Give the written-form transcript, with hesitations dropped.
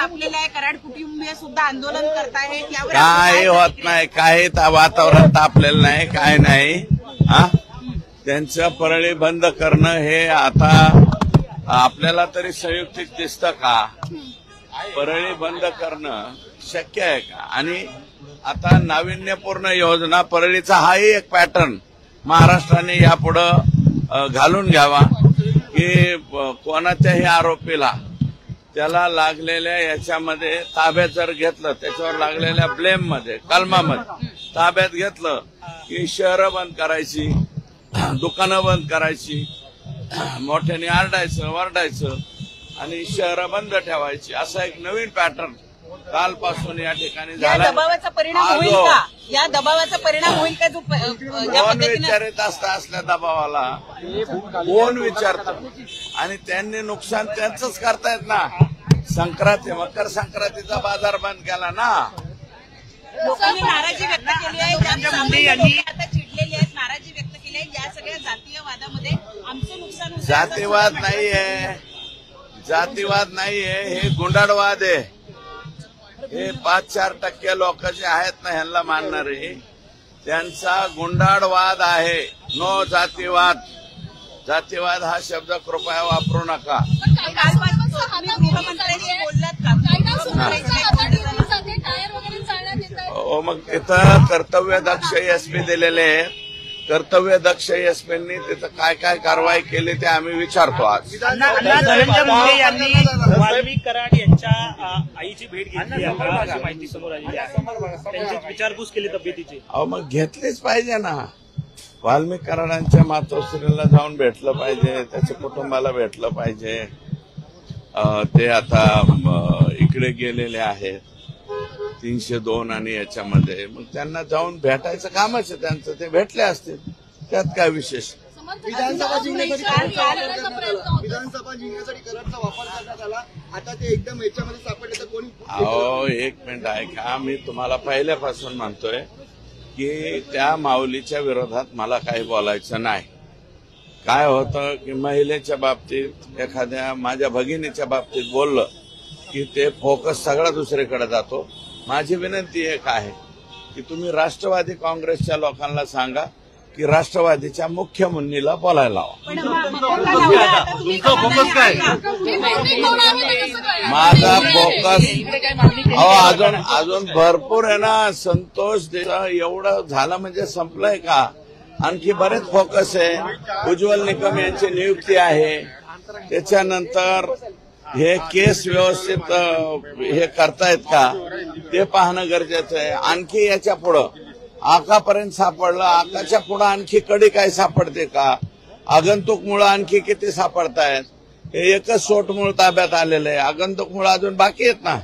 तापलेलं आहे, कराड कुटुंबीय सुद्धा आंदोलन करतायत. काय होत नाही, काही वातावरण तापलेलं नाही, काय नाही. त्यांचं परळी बंद करणं हे आता आपल्याला तरी संयुक्तिक दिसतं का? परळी बंद करणं शक्य आहे का? आणि आता नाविन्यपूर्ण योजना परळीचा हाही एक पॅटर्न महाराष्ट्राने यापुढं घालून घ्यावा की कोणाच्याही आरोपीला त्याला लागलेल्या याच्यामध्ये ताब्यात जर घेतलं, त्याच्यावर लागलेल्या ब्लेम मध्ये कलमामध्ये ताब्यात घेतलं की शहरं बंद करायची, दुकानं बंद करायची, मोठ्याने आरडायचं वरडायचं आणि शहरं बंद ठेवायची, असा एक नवीन पॅटर्न कालपासून या ठिकाणी झाला. दबावाचा परिणाम होईल का? या दबावाचा परिणाम होईल का? जो कोण विचारित असल्या दबावाला कोण विचारतं? आणि त्यांनी नुकसान त्यांचंच करतायत ना. संक्रांती मकर संक्रांतीचा बाजार बंद केला ना. लोकांनी नाराजी व्यक्त केली आहे, आता चिडलेली आहेत, नाराजी व्यक्त केली आहे. या सगळ्या जातीय वादामध्ये आमचं नुकसान होतं. जातीवाद नाहीये, जातीवाद नाहीये, हे गुंडाळवाद आहे. हे 5-4% लोक जे आहेत ना ह्यांना मानणारे, त्यांचा गुंडाळवाद आहे. नो जातीवाद. जातीवाद हा शब्द कृपया वापरू नका. हो, मग तिथं कर्तव्यदक्ष एसपी दिलेले आहेत. कर्तव्यदक्ष एसपींनी तिथं काय काय कारवाई केली ते आम्ही विचारतो. आज धनंजय मुंडे यांनी वाल्मिक कराड यांच्या आईची भेट घेतली आहे, अशी माहिती समोर आलेली आहे. त्यांची विचारपूस केली तब्येतीची. अहो, मग घेतलीच पाहिजे ना. वाल्मिक कराडांच्या मातोश्रीला जाऊन भेटलं पाहिजे, त्याच्या कुटुंबाला भेटलं पाहिजे. ते आता इकडे गेलेले आहेत 302 आणि याच्यामध्ये, मग त्यांना जाऊन भेटायचं कामच आहे त्यांचं. ते भेटले असतील, त्यात काय विशेष. विधानसभा जिंकण्यासाठी कराडचा वापर करण्यात आला. आता ते एकदम याच्यामध्ये सापडले तर कोणी? अहो, एक मिनिट ऐका. मी तुम्हाला पहिल्यापासून म्हणतोय की त्या माऊलीच्या विरोधात मला काही बोलायचं नाही. काय होतं की महिलेच्या बाबतीत एखाद्या माझ्या भगिनीच्या बाबतीत बोललं की ते फोकस सगळा दुसरीकडे जातो. माझी विनंती एक आहे की तुम्ही राष्ट्रवादी काँग्रेसच्या लोकांना सांगा की राष्ट्रवादीच्या मुख्य मुन्नीला बोलायला लावा. माझा फोकस अजून भरपूर आहे ना. संतोष एवढं झालं म्हणजे संपलंय का? आणखी बरेच फोकस आहे. उज्ज्वल निकम यांची नियुक्ती आहे. त्याच्यानंतर हे केस व्यवस्थित हे करतायत का ते पाहणं गरजेचं आहे. आणखी याच्या पुढं आकापर्यंत सापडलं, आकाच्या पुढं आणखी कडी काय सापडते का? आगंतुक मुळं आणखी किती सापडतायत? हे एकच सोटमूळ ताब्यात आलेलं आहे. आगंतुक मुळं अजून बाकी आहेत ना.